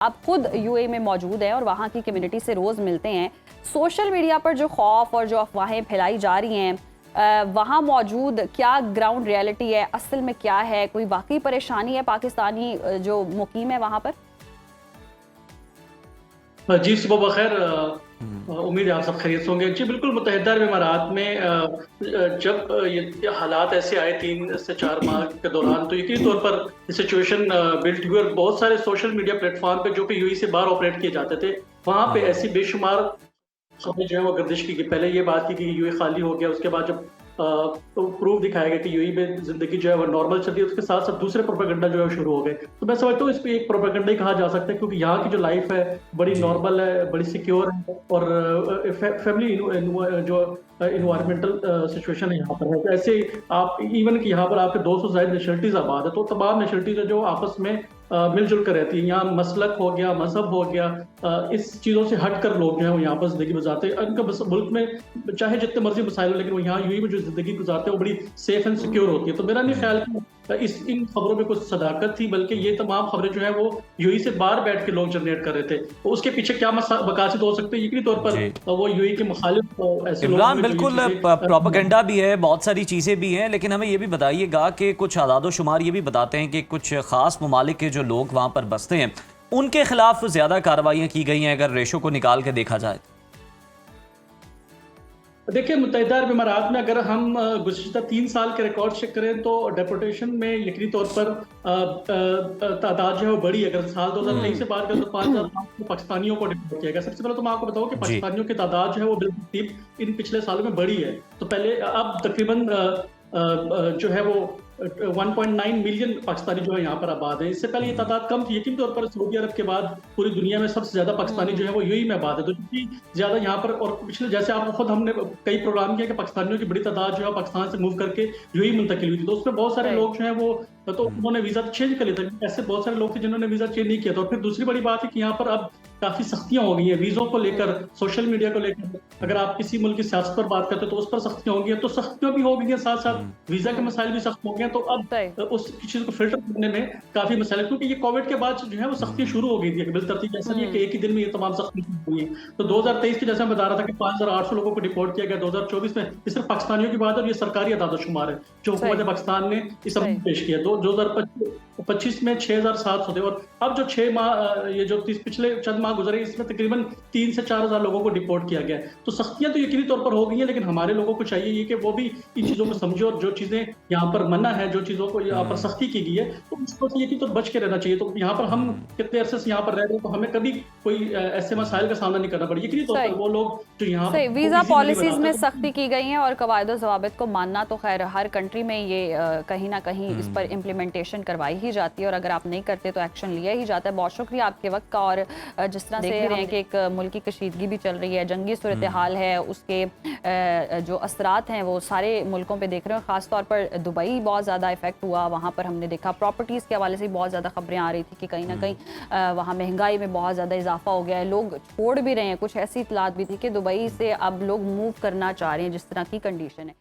आप खुद यूएई में मौजूद हैं और वहाँ की कम्युनिटी से रोज़ मिलते हैं। सोशल मीडिया पर जो खौफ और जो अफवाहें फैलाई जा रही हैं, वहाँ मौजूद क्या ग्राउंड रियलिटी है, असल में क्या है? कोई वाकई परेशानी है पाकिस्तानी जो मुकीम है वहाँ पर? जी सुबह बखैर। उम्मीद है आप सब खैरियत होंगे। जी बिल्कुल, मुत्तहिदा अरब इमारात में जब ये हालात ऐसे आए 3 से 4 माह के दौरान, तो यकीनी तौर पर सिचुएशन बिल्ट हुई और बहुत सारे सोशल मीडिया प्लेटफॉर्म पे जो कि यूएई से बाहर ऑपरेट किए जाते थे, वहाँ पे ऐसी बेशुमार खबरें जो है वो गर्दिश की गई। पहले ये बात की कि यूएई खाली हो गया, उसके बाद जब तो प्रूफ दिखाया गया कि यूएई में जिंदगी जो है वो नॉर्मल चल रही है, उसके साथ साथ दूसरे प्रोपेगेंडा जो है शुरू हो गए। तो मैं समझता हूँ इस पे एक प्रोपेगेंडा ही कहा जा सकता है, क्योंकि यहाँ की जो लाइफ है बड़ी नॉर्मल है, बड़ी सिक्योर है और फैमिली जो इन्वायरमेंटल सिचुएशन है यहाँ पर है। तो ऐसे आप इवन कि यहाँ पर आपके 200 से ज्यादा नेशनलिटीज आबाद है, तो तमाम नेशनलिटीज जो आपस में मिलजुल कर रहती है। यहाँ मसलक हो गया, मजहब हो गया, इस चीज़ों से हट कर लोग जो है वो यहाँ पर जिंदगी गुजारते हैं। उनका मुल्क में चाहे जितने मर्जी मसाइल हो, लेकिन वो यहाँ यूएई में जो जिंदगी गुजारते हैं वो बड़ी सेफ एंड सिक्योर होती है। तो मेरा नहीं ख्याल कि इन खबरों में कुछ सदाकत थी, बल्कि ये तमाम खबरें जो है वो यूएई से बाहर बैठ के लोग जनरेट कर रहे थे। तो उसके पीछे क्या मकासद हो सकते हैं, यकीनी तौर पर वो यूएई के मुखालिफ ऐसे इमरान, बिल्कुल प्रोपेगेंडा भी है, बहुत सारी चीज़ें भी हैं, लेकिन हमें ये भी बताइएगा कि कुछ आदाद शुमार ये भी बताते हैं कि कुछ ख़ास ममालिक के जो लोग वहाँ पर बसते हैं उनके खिलाफ ज़्यादा कार्रवाइयाँ की गई हैं, अगर रेशो को निकाल के देखा जाए। देखिए, मुत्तहिदा अरब इमारात में अगर हम गुज़िश्ता 3 साल के रिकॉर्ड चेक करें तो डेपोटेशन में यकीनी तौर पर तादाद जो है वो बढ़ी है। अगर साल 2023 से बात करें तो 5,000 पाकिस्तानियों को डिपोर्ट किया गया। सबसे पहले तो मैं आपको बताऊं कि पाकिस्तानियों की तादाद जो है वो बिल्कुल इन पिछले सालों में बढ़ी है। तो पहले अब तकरीबन जो है वो 1.9 मिलियन पाकिस्तानी जो है यहाँ पर आबाद है। इससे पहले ये तादाद कम थी। यकीनी तौर पर सऊदी अरब के बाद पूरी दुनिया में सबसे ज्यादा पाकिस्तानी जो है वो यूएई में आबाद है, तो क्योंकि ज्यादा यहाँ पर और पिछले जैसे आपको खुद हमने कई प्रोग्राम किया कि पाकिस्तानियों की बड़ी तादाद जो है पाकिस्तान से मूव करके यूएई मुंतकिल हुई थी, तो उसमें बहुत सारे लोग जो है वो तो उन्होंने वीजा चेंज कर लिया था। ऐसे बहुत सारे लोग थे जिन्होंने वीजा चेंज नहीं किया था। और फिर दूसरी बड़ी बात है कि यहाँ पर अब काफी सख्तियां हो गई हैं वीजों को लेकर, सोशल मीडिया को लेकर। अगर आप किसी मुल्क की सियासत पर बात करते हैं तो उस पर सख्तियां हो गई हैं, तो सख्तियां भी हो गई हैं, साथ साथ वीजा के मसाइल भी सख्त हो गए हैं। तो अब उस चीज को फिल्टर करने में काफी मसाइल, क्योंकि ये कोविड के बाद जो है वो सख्तियां शुरू हो गई थी बिलतरतीब। ऐसा नहीं है कि एक ही दिन में ये तमाम सख्ती हुई है। तो 2023 के जैसे मैं बता रहा था कि 5,800 लोगों को डिपोर्ट किया गया 2024 में, ये सिर्फ पाकिस्तानियों की बात है और ये सरकारी आदादोशुमार है जो हुकूमत पाकिस्तान ने इस समय पेश किया। 2025 में 6,700 थे और अब जो 6 माह ये जो पिछले चंद माह गुजरे इसमें तकरीबन 3 से 4,000 लोगों को डिपोर्ट किया गया है। तो सख्तियां तो यकीनी तौर पर हो गई हैं, लेकिन हमारे लोगों को चाहिए कि वो भी इन चीजों को समझे और जो चीजें यहाँ पर मना है, जो चीजों को यहाँ पर सख्ती की गई है, तो उसको यकीनी तौर बच के रहना चाहिए। तो यहाँ पर हम कितने अरसे से यहाँ पर रह रहे हैं, तो हमें कभी कोई ऐसे मसाइल का सामना नहीं करना पड़े। यकीनी तौर पर वो लोग जो यहाँ वीजा पॉलिसीज में सख्ती की गई है और कवायद ज़वाबित को मानना तो खैर हर कंट्री में ये कहीं ना कहीं इस पर इम्प्लीमेंटेशन करवाई ही जाती है और अगर आप नहीं करते तो एक्शन लिया ही जाता है। बहुत शुक्रिया आपके वक्त का। और जिस तरह से देख रहे हैं कि एक मुल्क की कशीदगी भी चल रही है, जंगी सूरत हाल है, उसके जो असरात हैं वो सारे मुल्कों पे देख रहे हैं। ख़ासतौर पर दुबई बहुत ज़्यादा इफेक्ट हुआ, वहाँ पर हमने देखा प्रॉपर्टीज़ के हवाले से बहुत ज़्यादा खबरें आ रही थी कि कहीं ना कहीं वहाँ महंगाई में बहुत ज़्यादा इजाफा हो गया है, लोग छोड़ भी रहे हैं। कुछ ऐसी इतलात भी थी कि दुबई से अब लोग मूव करना चाह रहे हैं जिस तरह की कंडीशन है।